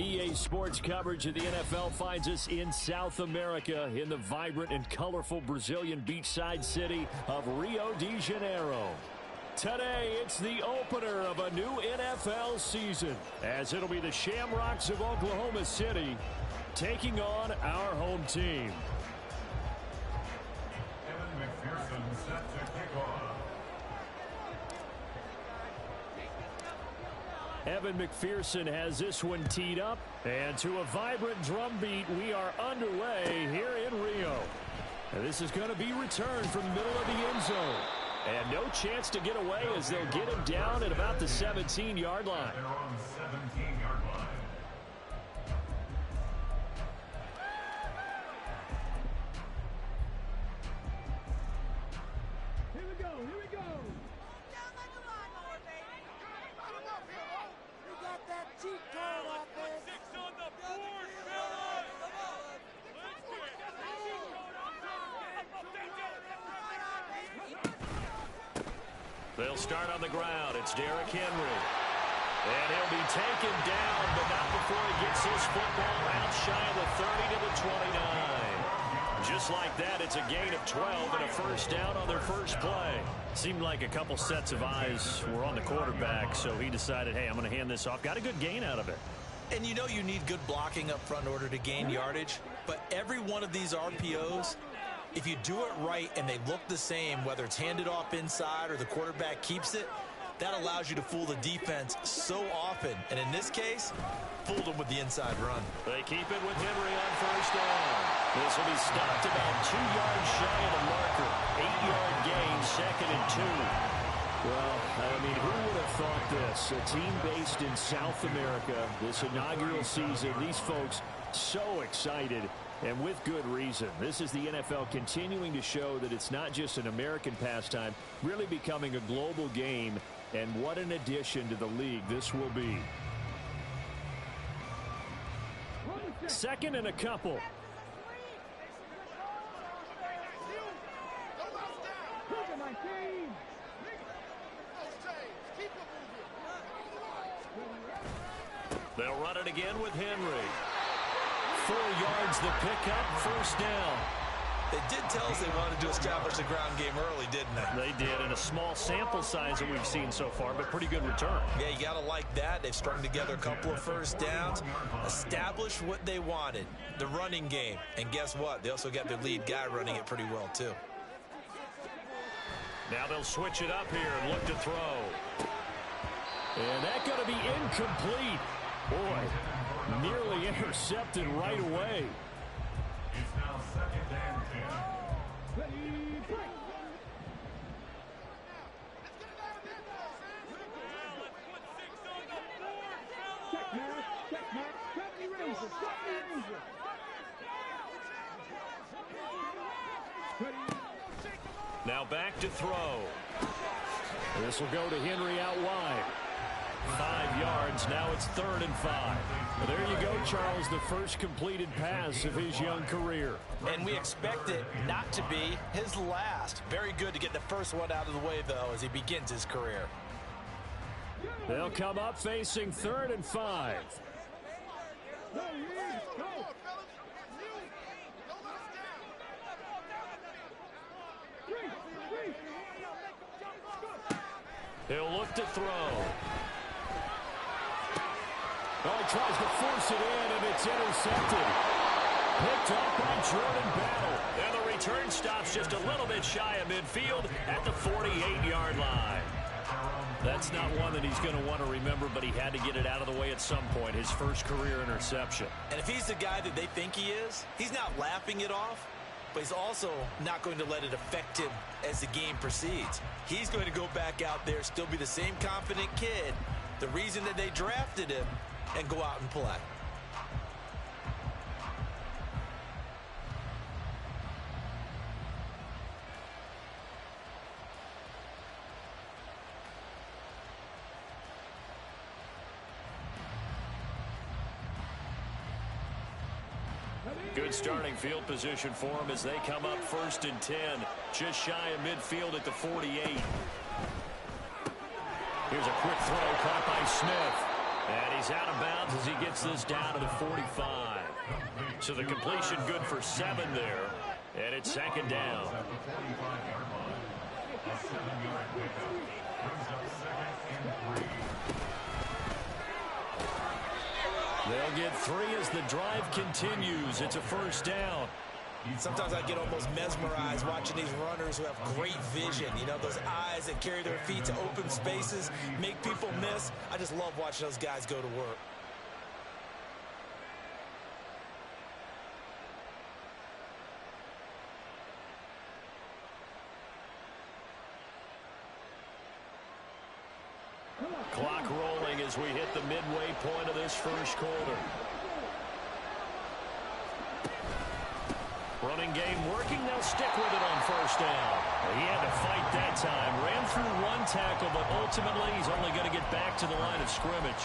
EA Sports coverage of the NFL finds us in South America in the vibrant and colorful Brazilian beachside city of Rio de Janeiro. Today, it's the opener of a new NFL season, as it'll be the Shamrocks of Oklahoma City taking on our home team. Evan McPherson set to kick off. Evan McPherson has this one teed up, and to a vibrant drum beat, we are underway here in Rio. And this is going to be returned from the middle of the end zone. And no chance to get away as they'll get him down at about the 17-yard line. They're on the 17-yard line. Here we go, here we go. Down like a lawnmower, baby. You got that cheat code off there. 6 on the board, fellas. Come on. They'll start on the ground. It's Derrick Henry. And he'll be taken down, but not before he gets his football out shy of the 30 to the 29. Just like that, it's a gain of 12 and a first down on their first play. Seemed like a couple sets of eyes were on the quarterback, so he decided, hey, I'm going to hand this off. Got a good gain out of it. And you know you need good blocking up front in order to gain yardage, but every one of these RPOs, if you do it right and they look the same, whether it's handed off inside or the quarterback keeps it, that allows you to fool the defense so often. And in this case, fooled them with the inside run. They keep it with Henry on first down. This will be stopped about 2 yards shy of the marker. 8-yard gain, 2nd and 2. Well, I mean, who would have thought this? A team based in South America, this inaugural season, these folks so excited, and with good reason. This is the NFL continuing to show that it's not just an American pastime, really becoming a global game, and what an addition to the league this will be. 2nd and a couple. They'll run it again with Henry. 4 yards the pickup, first down. They did tell us they wanted to establish the ground game early, didn't they? They did, in a small sample size that we've seen so far, but pretty good return. Yeah, you got to like that. They've strung together a couple of first downs, established what they wanted, the running game. And guess what? They also got their lead guy running it pretty well, too. Now they'll switch it up here and look to throw. And that's going to be incomplete. Boy, nearly intercepted right away. It's now 2nd and 10. Ready, break. Check mark, check mark, cut the razor, cut the razor. Ready. Now back to throw. This will go to Henry out wide. 5 yards. Now it's 3rd and 5. Well, there you go, Charles, the first completed pass of his young career. And we expect it not to be his last. Very good to get the first one out of the way, though, as he begins his career. They'll come up facing 3rd and 5. Go, Reeves, go. Three. He'll look to throw. Oh, he tries to force it in, and it's intercepted. Picked up by Jordan Battle. And the return stops just a little bit shy of midfield at the 48-yard line. That's not one that he's going to want to remember, but he had to get it out of the way at some point, his first career interception. And if he's the guy that they think he is, he's not laughing it off, but he's also not going to let it affect him as the game proceeds. He's going to go back out there, still be the same confident kid, the reason that they drafted him, and go out and play. Good starting field position for him as they come up 1st and 10, just shy of midfield at the 48. Here's a quick throw caught by Smith. And he's out of bounds as he gets this down to the 45. So the completion good for 7 there. And it's second down. At the 45-yard line. A 7-yard pickup brings up second and 3. They'll get 3 as the drive continues. It's a first down. Sometimes I get almost mesmerized watching these runners who have great vision. You know, those eyes that carry their feet to open spaces, make people miss. I just love watching those guys go to work. Clock rolling as we hit the midway point of this first quarter. Running game working. They'll stick with it on first down. He had to fight that time. Ran through 1 tackle, but ultimately he's only going to get back to the line of scrimmage.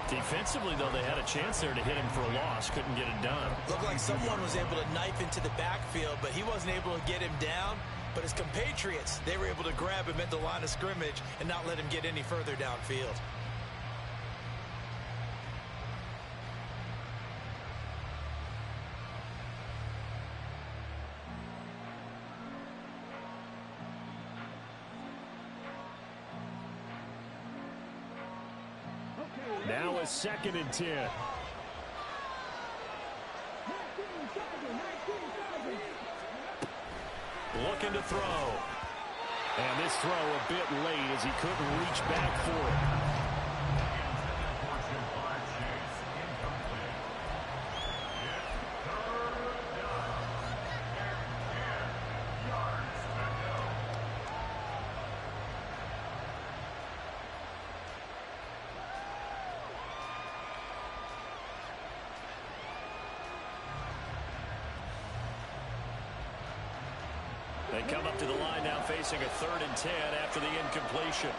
Defensively, though, they had a chance there to hit him for a loss. Couldn't get it done. Looked like someone was able to knife into the backfield, but he wasn't able to get him down. But his compatriots, they were able to grab him at the line of scrimmage and not let him get any further downfield. Now a 2nd and 10. Looking to throw. And this throw a bit late as he couldn't reach back for it. They come up to the line now facing a 3rd and 10 after the incompletion.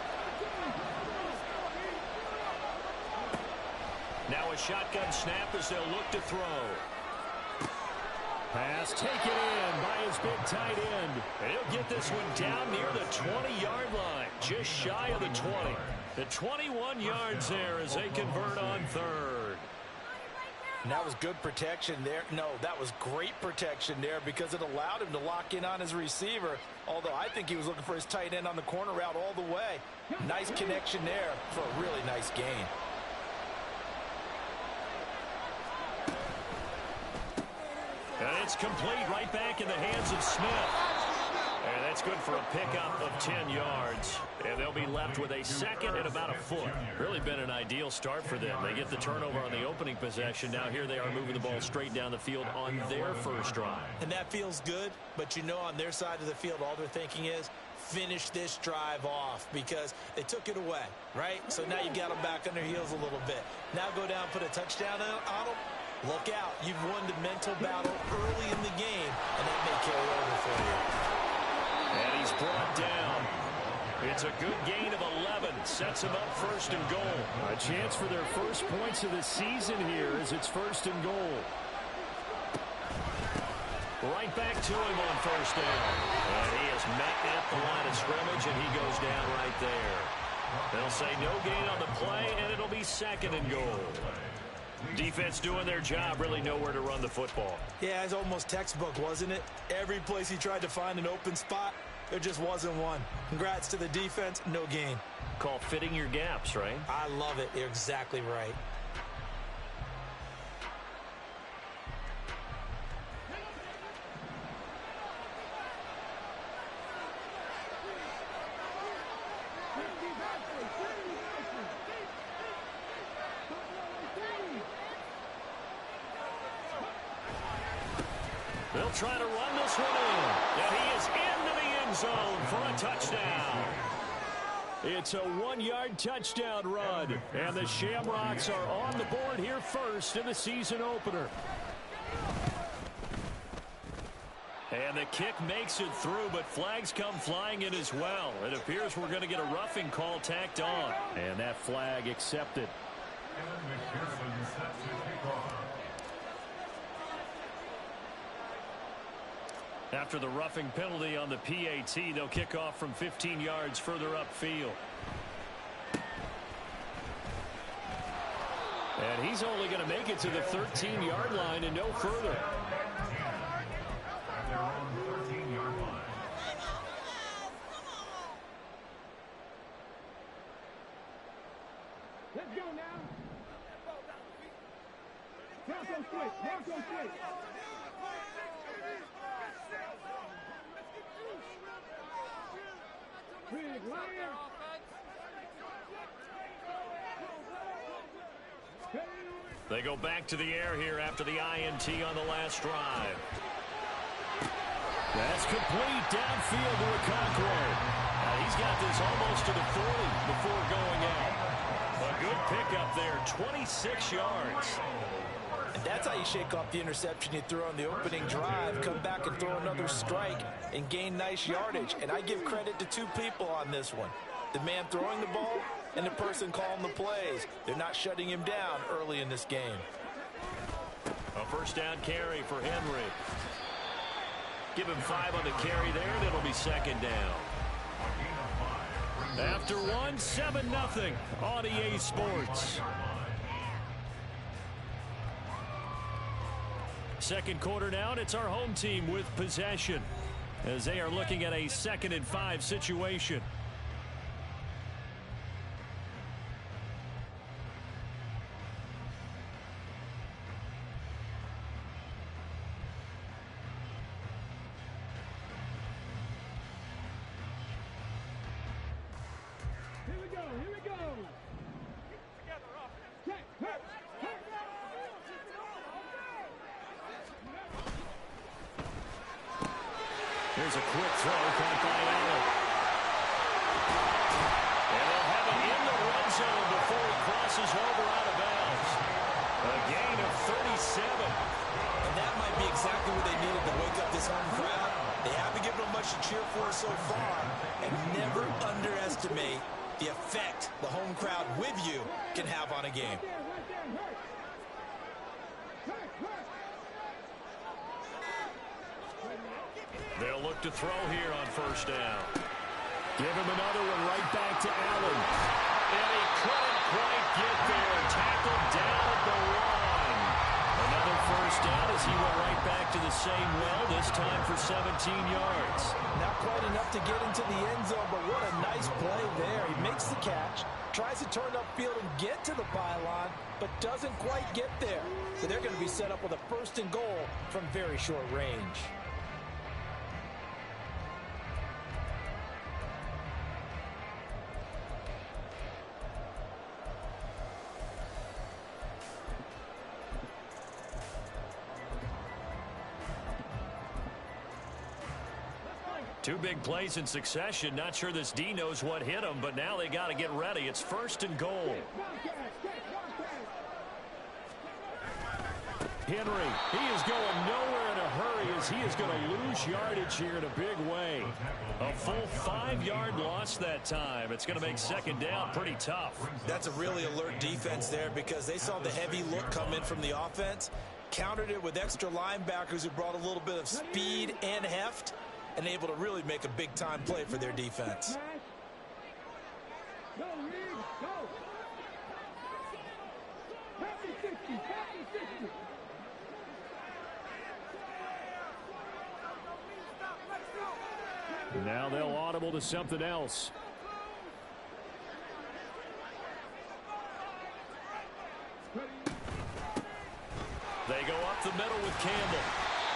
Now a shotgun snap as they'll look to throw. Pass taken in by his big tight end. And he'll get this one down near the 20-yard line, just shy of the 20. The 21 yards there as they convert on 3rd. And that was good protection there. No, that was great protection there because it allowed him to lock in on his receiver. Although I think he was looking for his tight end on the corner route all the way. Nice connection there for a really nice gain. And it's complete right back in the hands of Smith. And that's good for a pickup of 10 yards. And they'll be left with a 2nd and about a foot. Really been an ideal start for them. They get the turnover on the opening possession. Now here they are moving the ball straight down the field on their first drive. And that feels good, but you know on their side of the field all they're thinking is finish this drive off because they took it away, right? So now you got them back on their heels a little bit. Now go down, put a touchdown on them. Look out. You've won the mental battle early in the game, and that may carry over for you. And he's brought down. It's a good gain of 11. Sets him up 1st and goal. A chance for their first points of the season here as it's 1st and goal. Right back to him on 1st down. And he is met at the line of scrimmage, and he goes down right there. They'll say no gain on the play, and it'll be 2nd and goal. Defense doing their job, really nowhere to run the football. Yeah, it's almost textbook, wasn't it? Every place he tried to find an open spot, there just wasn't one. Congrats to the defense, no gain. Call fitting your gaps, right? I love it. You're exactly right. They'll try to run this one in. And he is into the end zone for a touchdown. It's a 1-yard touchdown run. And the Shamrocks are on the board here first in the season opener. And the kick makes it through, but flags come flying in as well. It appears we're going to get a roughing call tacked on. And that flag accepted. McPherson set to kick off. After the roughing penalty on the PAT, they'll kick off from 15 yards further upfield. And he's only going to make it to the 13-yard line and no further. At their own 13-yard line. Let's go now. Bronco switch. Bronco switch. Big lion. They go back to the air here after the INT on the last drive. That's complete downfield to Okonkwo. He's got this almost to the 40 before going out. A good pickup there, 26 yards. And that's how you shake off the interception you threw on the opening drive, come back and throw another strike and gain nice yardage. And I give credit to two people on this one. The man throwing the ball and the person calling the plays. They're not shutting him down early in this game. A first down carry for Henry. Give him 5 on the carry there, and it'll be second down. After one, 7-0 on EA Sports. Second quarter now, and it's our home team with possession as they are looking at a 2nd and 5 situation. Here we go. Here we go. Check. Hurt. Here's a quick throw, caught by Allen. And they'll have him in the red zone before he crosses over out of bounds. A gain of 37. And that might be exactly what they needed to wake up this home crowd. They haven't given them much to cheer for so far. And never underestimate the effect the home crowd with you can have on a game. They'll look to throw here on first down. Give him another one right back to Allen. And he couldn't quite get there. Tackled down at the line. Another first down as he went right back to the same well, this time for 17 yards. Not quite enough to get into the end zone, but what a nice play there. He makes the catch, tries to turn upfield and get to the pylon, but doesn't quite get there. So they're going to be set up with a 1st and goal from very short range. Two big plays in succession. Not sure this D knows what hit him, but now they got to get ready. It's 1st and goal. Henry, he is going nowhere in a hurry as he is going to lose yardage here in a big way. A full 5-yard loss that time. It's going to make second down pretty tough. That's a really alert defense there because they saw the heavy look come in from the offense, countered it with extra linebackers who brought a little bit of speed and heft, and able to really make a big-time play for their defense. Go, Reed, go. Happy 60, happy 60. Now they'll audible to something else. They go up the middle with Campbell.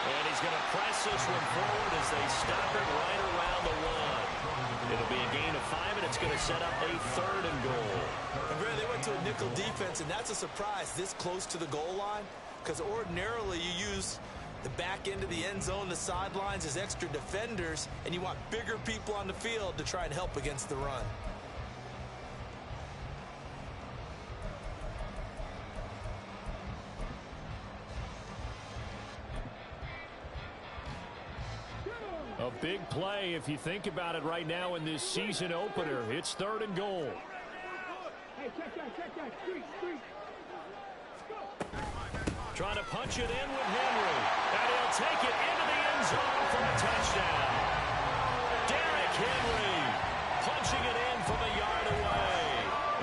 And he's going to press this one forward as they stop it right around the 1. It'll be a gain of 5, and it's going to set up a 3rd and goal. And Brad, they went to a nickel defense, and that's a surprise this close to the goal line, because ordinarily you use the back end of the end zone, the sidelines as extra defenders, and you want bigger people on the field to try and help against the run. A big play if you think about it right now in this season opener. It's 3rd and goal. Hey, check that. Street. Trying to punch it in with Henry. And he'll take it into the end zone for a touchdown. Derrick Henry punching it in from a yard away.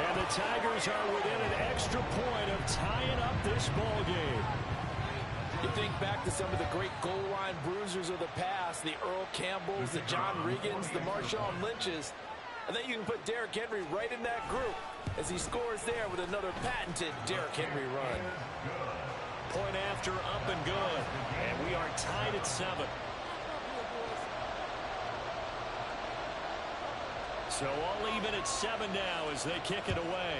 And the Tigers are within an extra point of tying up this ball game. You think back to some of the great goal line bruisers of the past, the Earl Campbells, the John Riggins, the Marshawn Lynches. I think you can put Derrick Henry right in that group as he scores there with another patented Derrick Henry run. Point after, up and good. And we are tied at 7. So all even at 7 now as they kick it away.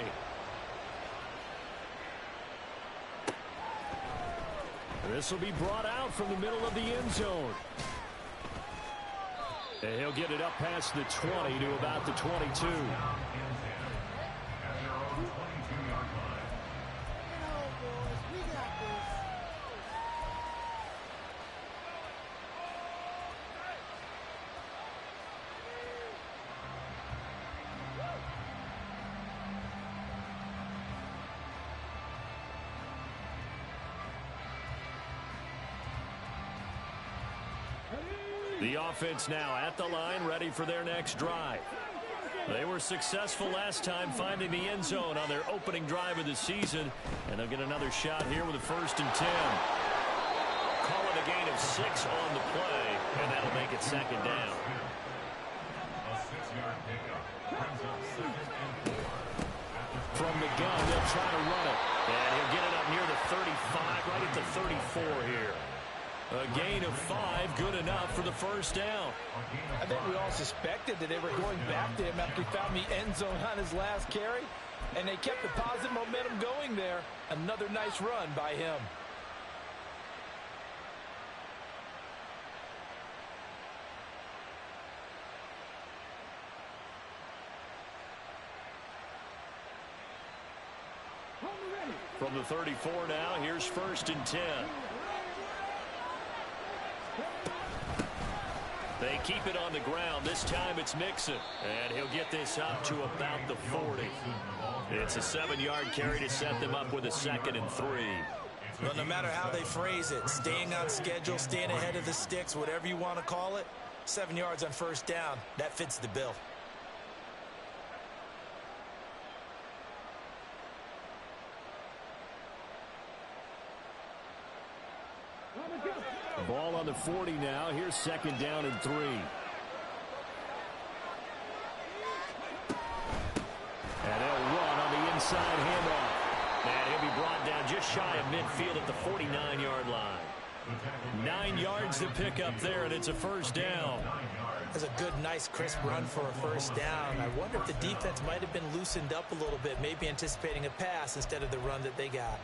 This will be brought out from the middle of the end zone. And he'll get it up past the 20 to about the 22. The offense now at the line, ready for their next drive. They were successful last time finding the end zone on their opening drive of the season, and they'll get another shot here with a 1st and 10. Call it a gain of 6 on the play, and that'll make it 2nd down. A 6-yard pickup brings up 2nd and 4. From the gun, they'll try to run it, and he'll get it up near the 35, right at the 34 here. A gain of 5, good enough for the 1st down. I think we all suspected that they were going back to him after he found the end zone on his last carry, and they kept the positive momentum going there. Another nice run by him. From the 34 now, here's 1st and 10. They keep it on the ground. This time it's Mixon. And he'll get this out to about the 40. It's a 7-yard carry to set them up with a 2nd and 3. Well, no matter how they phrase it, staying on schedule, staying ahead of the sticks, whatever you want to call it, 7 yards on 1st down, that fits the bill. Ball on the 40 now. Here's 2nd down and 3. And they'll run on the inside handoff. And he'll be brought down just shy of midfield at the 49-yard line. 9 yards to pick up there, and it's a 1st down. That's a good, nice, crisp run for a 1st down. I wonder if the defense might have been loosened up a little bit, maybe anticipating a pass instead of the run that they got.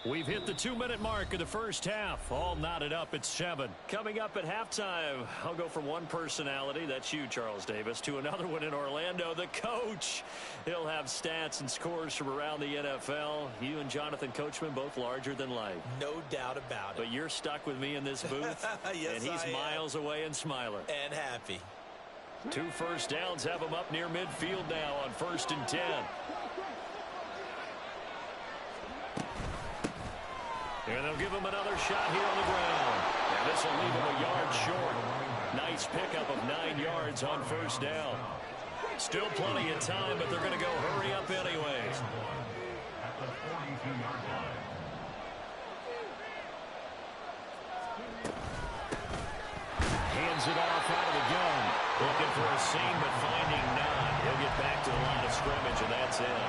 We've hit the 2-minute mark of the 1st half. All knotted up at 7. Coming up at halftime, I'll go from one personality, that's you, Charles Davis, to another one in Orlando, the coach. He'll have stats and scores from around the NFL. You and Jonathan Coachman both larger than life. No doubt about it. But you're stuck with me in this booth. Yes, and he's miles away and smiling. And happy. 2 1st downs have him up near midfield now on 1st and 10. And they'll give him another shot here on the ground. And this will leave him a yard short. Nice pickup of 9 yards on 1st down. Still plenty of time, but they're going to go hurry up anyways. At the 42-yard line. Hands it off out of the gun. Looking for a seam, but finding none. He'll get back to the line of scrimmage, and that's it.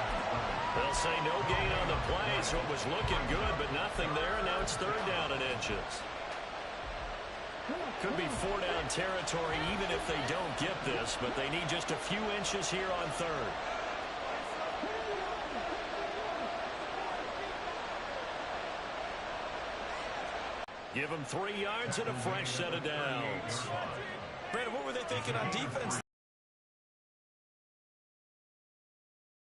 They'll say no gain on the play, so it was looking good, but nothing there, and now it's 3rd down and inches. Could be 4-down territory even if they don't get this, but they need just a few inches here on 3rd. Give them 3 yards and a fresh set of downs. Brandon, what were they thinking on defense?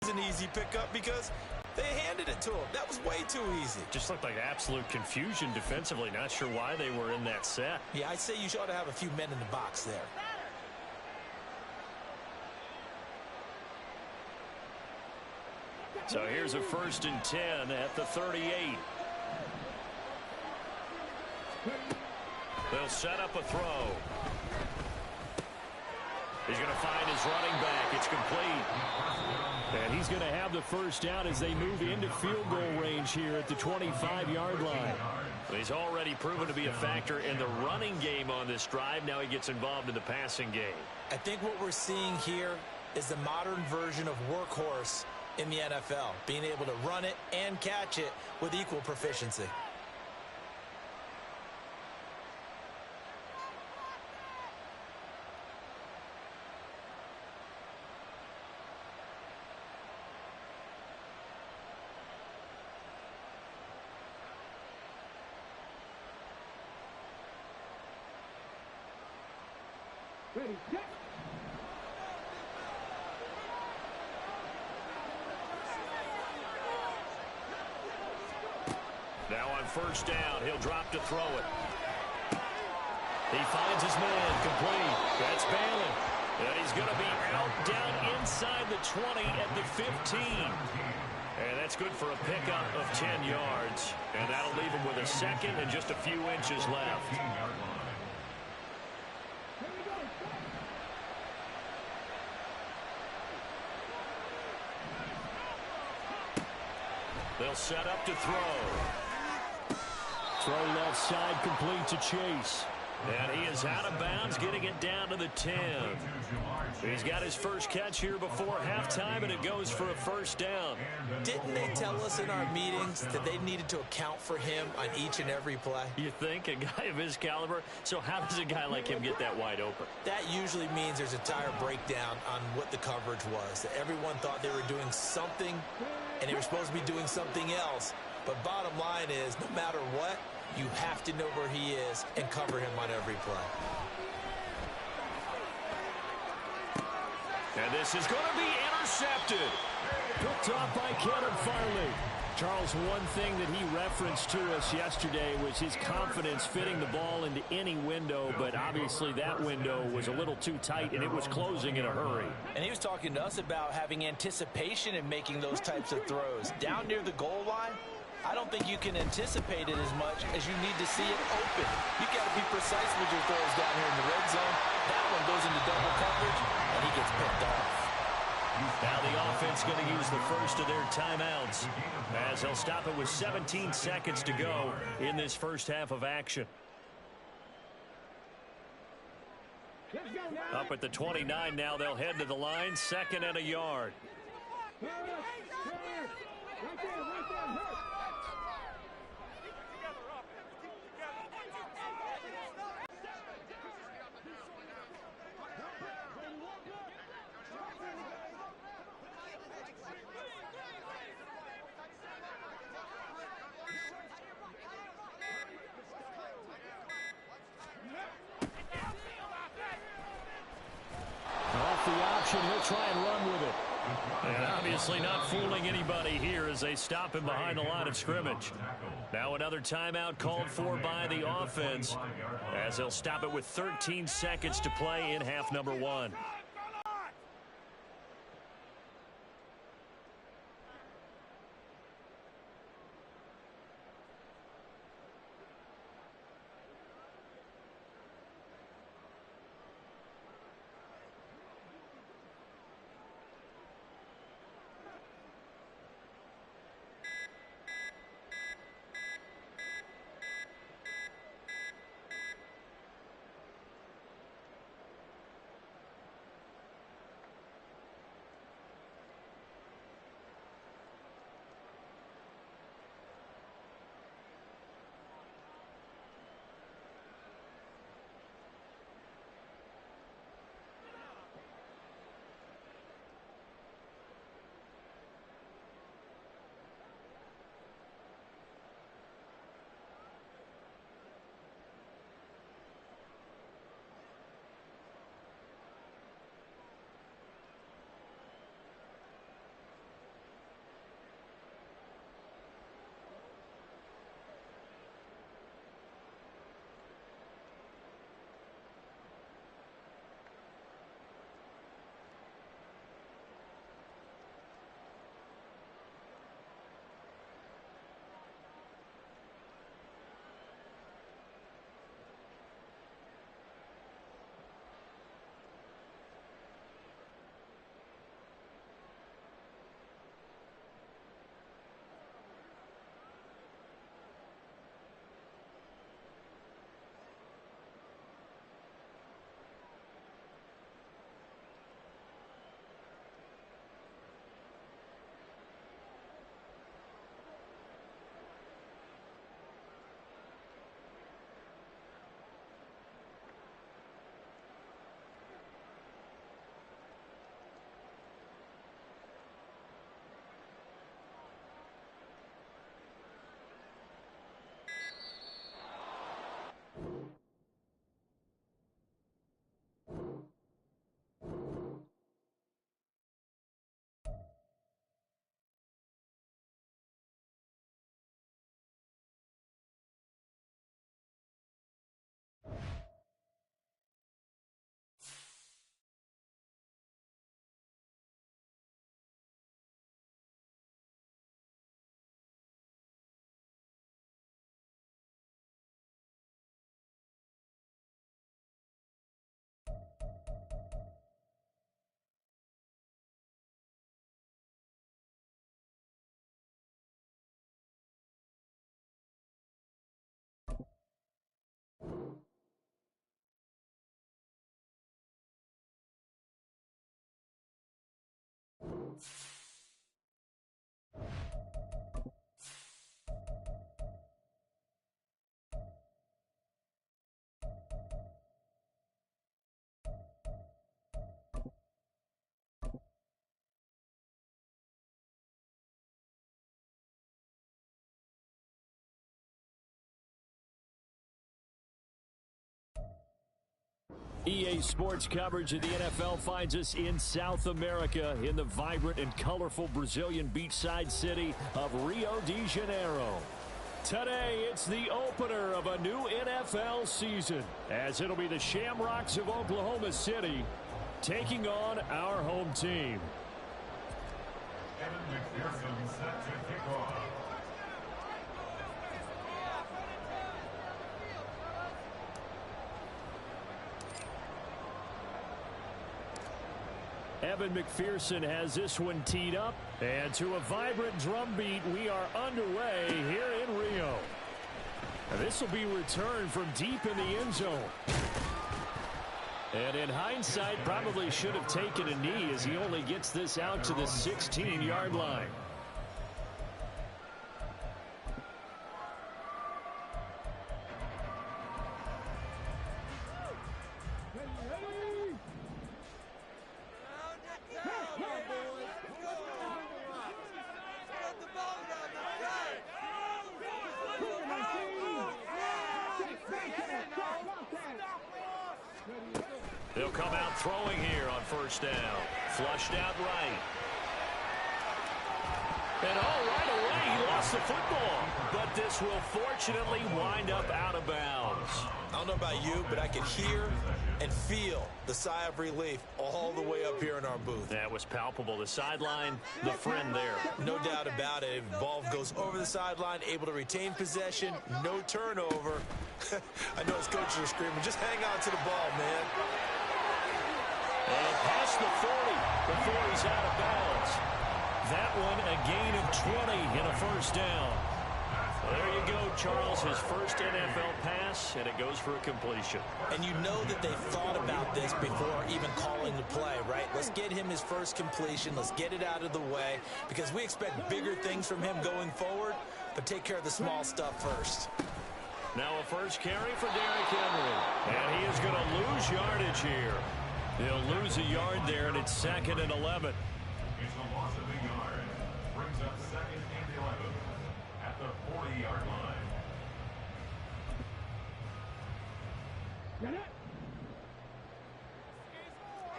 An easy pickup because they handed it to him. That was way too easy. Just looked like absolute confusion defensively. Not sure why they were in that set. Yeah, I'd say you ought to have a few men in the box there. So here's a 1st and 10 at the 38. They'll set up a throw. He's going to find his running back. It's complete. And he's going to have the first down as they move into field goal range here at the 25-yard line. He's already proven to be a factor in the running game on this drive. Now he gets involved in the passing game. I think what we're seeing here is the modern version of workhorse in the NFL, being able to run it and catch it with equal proficiency. Ready, set. Now on first down, he'll drop to throw it. He finds his man, complete. That's Balin. And he's going to be out down inside the 20 at the 15. And that's good for a pickup of 10 yards. And that'll leave him with a second and just a few inches left. They'll set up to throw. Throw left side, complete to Chase. And he is out of bounds, getting it down to the 10. He's got his first catch here before halftime, and it goes for a first down. Didn't they tell us in our meetings that they needed to account for him on each and every play? You think? A guy of his caliber? So how does a guy like him get that wide open? That usually means there's a tire breakdown on what the coverage was. That everyone thought they were doing something, and they were supposed to be doing something else. But bottom line is, no matter what, you have to know where he is and cover him on every play. And this is going to be intercepted. Picked off by Caleb Farley. Charles, one thing that he referenced to us yesterday was his confidence fitting the ball into any window, but obviously that window was a little too tight, and it was closing in a hurry. And he was talking to us about having anticipation in making those types of throws. Down near the goal line, I don't think you can anticipate it as much as you need to see it open. You got to be precise with your throws down here in the red zone. That one goes into double coverage, and he gets picked off. Now the offense going to use the first of their timeouts as they'll stop it with 17 seconds to go in this first half of action. Up at the 29 now, they'll head to the line, 2nd and a yard. Right there, hurt. Off the option, he'll try and run with it. And obviously not fooling anybody here as they stop him behind the line of scrimmage. Now another timeout called for by the offense as they'll stop it with 13 seconds to play in half number 1. EA Sports coverage of the NFL finds us in South America in the vibrant and colorful Brazilian beachside city of Rio de Janeiro. Today, it's the opener of a new NFL season, as it'll be the Shamrocks of Oklahoma City taking on our home team. Evan McPherson set to kick off. Evan McPherson has this one teed up. And to a vibrant drum beat, we are underway here in Rio. And this will be returned from deep in the end zone. And in hindsight, probably should have taken a knee as he only gets this out to the 16-yard line. They'll come out throwing here on first down. Flushed out right. And right away, he lost the football. But this will fortunately wind up out of bounds. I don't know about you, but I can hear and feel the sigh of relief all the way up here in our booth. That was palpable. The sideline, the friend there. No doubt about it. If the ball goes over the sideline, able to retain possession, no turnover. I know his coaches are screaming, just hang on to the ball, man. And past the 40 before he's out of bounds. That one a gain of 20 in a first down. There you go, Charles, his first NFL pass, and it goes for a completion. And you know that they thought about this before even calling the play, right? Let's get him his first completion. Let's get it out of the way because we expect bigger things from him going forward, but take care of the small stuff first. Now a first carry for Derrick Henry, and he is going to lose yardage here. He'll lose a yard there, and it's 2nd and 11. It's a loss of a yard. Brings up 2nd and 11 at the 40-yard line. Get it?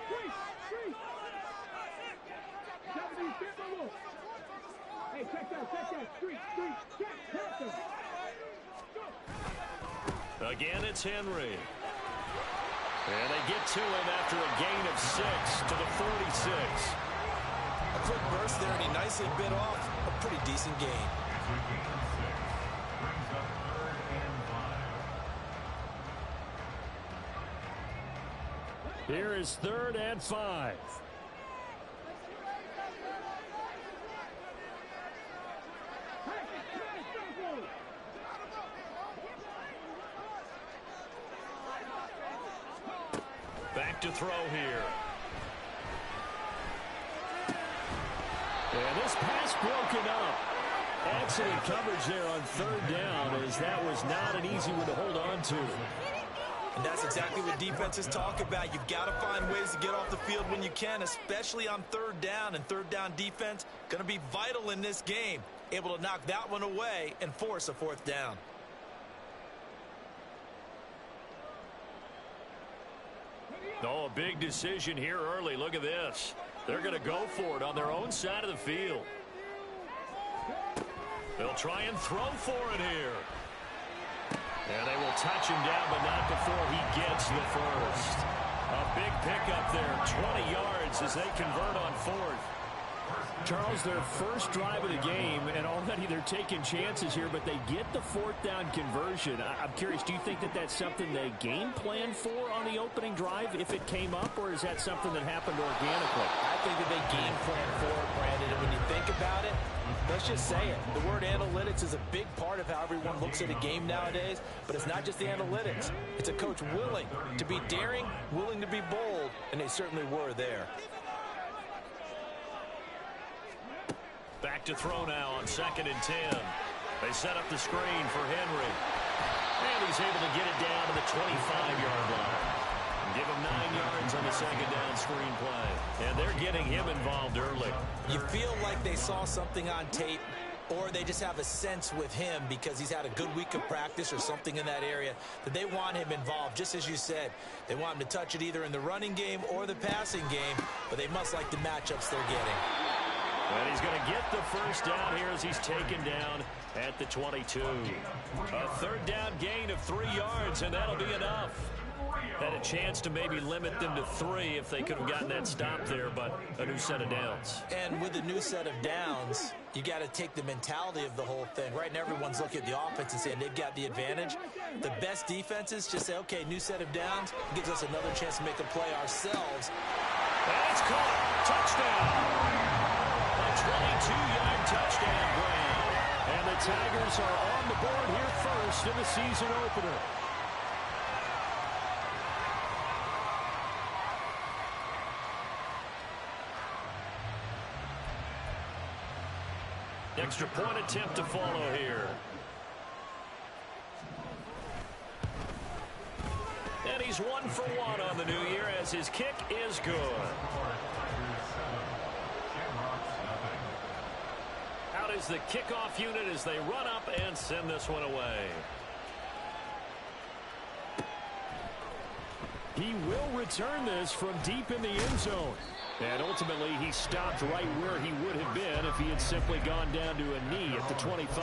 Street! Street! 70, get the look. Hey, check that. Street, check, Hampton. Again, it's Henry. And they get to him after a gain of 6 to the 46. A quick burst there, and he nicely bit off a pretty decent gain. It's a gain of 6. Brings up 3rd and 5. Here is 3rd and 5. Back to throw here. And this pass broken up. Excellent coverage there on 3rd down, as that was not an easy one to hold on to. And that's exactly what defenses talk about. You've got to find ways to get off the field when you can, especially on 3rd down. And 3rd down defense going to be vital in this game. Able to knock that one away and force a 4th down. Oh, a big decision here early. Look at this. They're going to go for it on their own side of the field. They'll try and throw for it here. And they will touch him down, but not before he gets the first. A big pickup there, 20 yards as they convert on 4th. Charles, their first drive of the game, and already they're taking chances here, but they get the 4th down conversion. I'm curious, do you think that that's something they game planned for on the opening drive if it came up, or is that something that happened organically? I think that they game planned for it, Brandon, and when you think about it, let's just say it. The word analytics is a big part of how everyone looks at a game nowadays, but it's not just the analytics. It's a coach willing to be daring, willing to be bold, and they certainly were there. Back to throw now on 2nd and 10. They set up the screen for Henry. And he's able to get it down to the 25-yard line. Give him 9 yards on the 2nd down screen play. And they're getting him involved early. You feel like they saw something on tape or they just have a sense with him because he's had a good week of practice or something in that area that they want him involved. Just as you said, they want him to touch it either in the running game or the passing game, but they must like the matchups they're getting. And he's going to get the first down here as he's taken down at the 22. A third down gain of 3 yards, and that'll be enough. Had a chance to maybe limit them to 3 if they could have gotten that stop there, but a new set of downs. And with a new set of downs, you got to take the mentality of the whole thing. Right now, everyone's looking at the offense and saying they've got the advantage. The best defenses just say, okay, new set of downs, gives us another chance to make a play ourselves. And it's caught. Touchdown. A 22-yard touchdown grab. And the Tigers are on the board here first in the season opener. Extra point attempt to follow here. And he's 1 for 1 on the new year as his kick is good. Out is the kickoff unit as they run up and send this one away. He will return this from deep in the end zone. And ultimately, he stopped right where he would have been if he had simply gone down to a knee at the 25.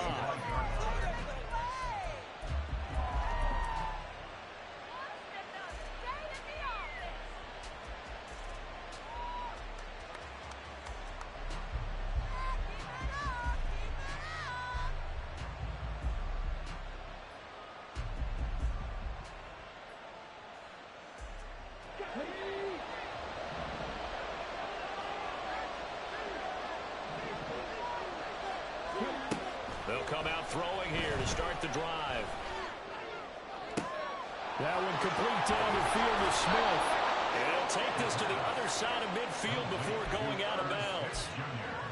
They'll come out throwing here to start the drive. That one complete down the field to Smith. And he'll take this to the other side of midfield before going out of bounds.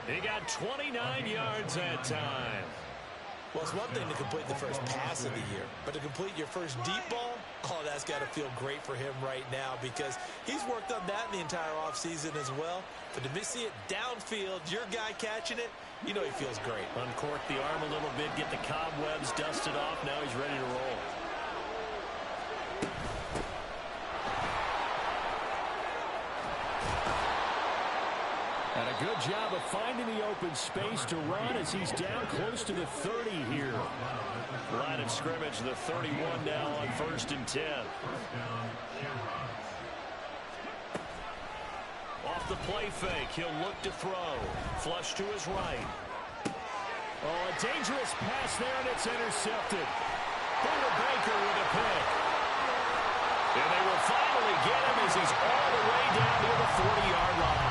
He got 29 yards that time. Well, it's one thing to complete the first pass of the year, but to complete your first deep ball, oh, that's got to feel great for him right now because he's worked on that in the entire offseason as well. But to see it downfield, your guy catching it, you know he feels great. Uncork the arm a little bit, get the cobwebs dusted off. Now he's ready to roll. And a good job of finding the open space to run as he's down close to the 30 here. Line of scrimmage, the 31 now on 1st and 10. Off the play fake, he'll look to throw. Flush to his right. Oh, a dangerous pass there, and it's intercepted. Buda Baker with a pick. And they will finally get him as he's all the way down near the 40-yard line.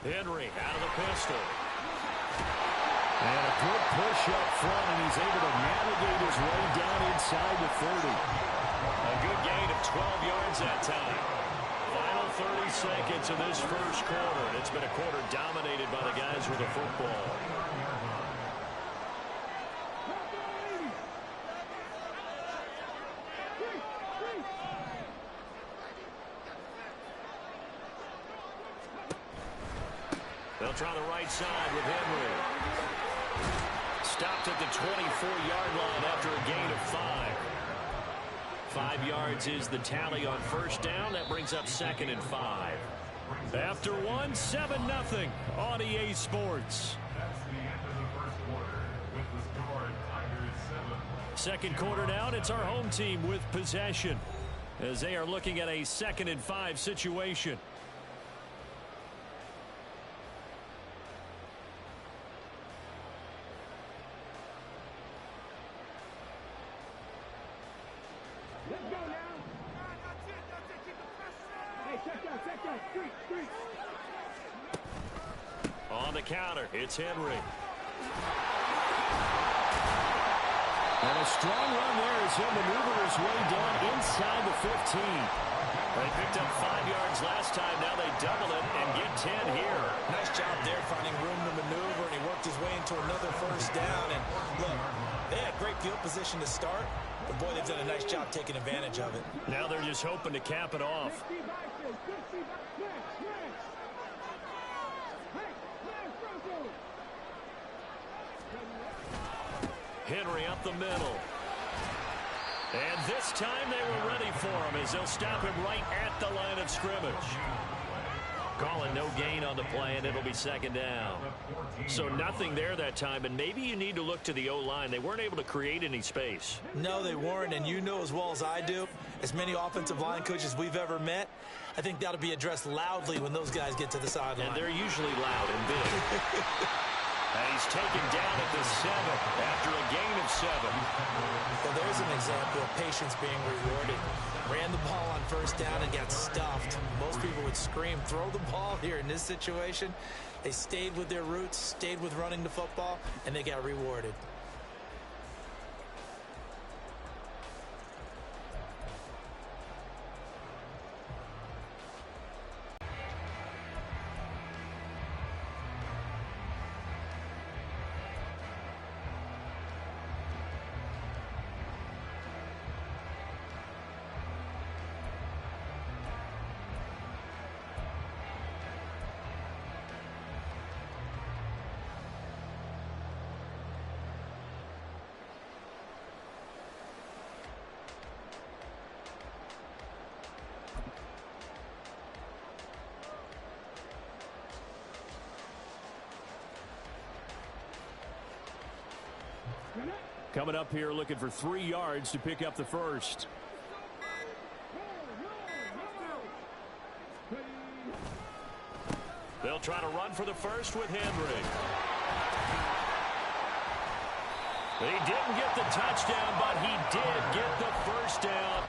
Henry out of the pistol. And a good push up front, and he's able to navigate his way down inside the 30. A good gain of 12 yards that time. Final 30 seconds of this first quarter. And it's been a quarter dominated by the guys with the football. They'll try the right side with Henry. Stopped at the 24-yard line after a gain of 5. 5 yards is the tally on first down. That brings up 2nd and 5. After one, 7-0 on EA Sports. That's the end of the first quarter with the score Tigers 7. Second quarter now, and it's our home team with possession as they are looking at a 2nd and 5 situation. Let's go now. Hey, check that, street. On the counter. It's Henry. And a strong run there as he'll maneuver his way down inside the 15. They picked up 5 yards last time. Now they double it and get 10 here. Nice job there finding room to maneuver, and he worked his way into another first down. And look, they had great field position to start, but boy, they've done a nice job taking advantage of it. Now they're just hoping to cap it off. Henry up the middle. And this time they were ready for him as they'll stop him right at the line of scrimmage. Calling no gain on the play, and it'll be second down. So nothing there that time, and maybe you need to look to the O-line. They weren't able to create any space. No, they weren't, and you know as well as I do, as many offensive line coaches we've ever met, I think that'll be addressed loudly when those guys get to the sideline. And they're usually loud and big. And he's taken down at the 7 after a gain of 7. Well, there's an example of patience being rewarded. Ran the ball on first down and got stuffed. Most people would scream, throw the ball here. In this situation, they stayed with their roots, stayed with running the football, and they got rewarded. Coming up here looking for 3 yards to pick up the first. They'll try to run for the first with Henry. He didn't get the touchdown, but he did get the first down.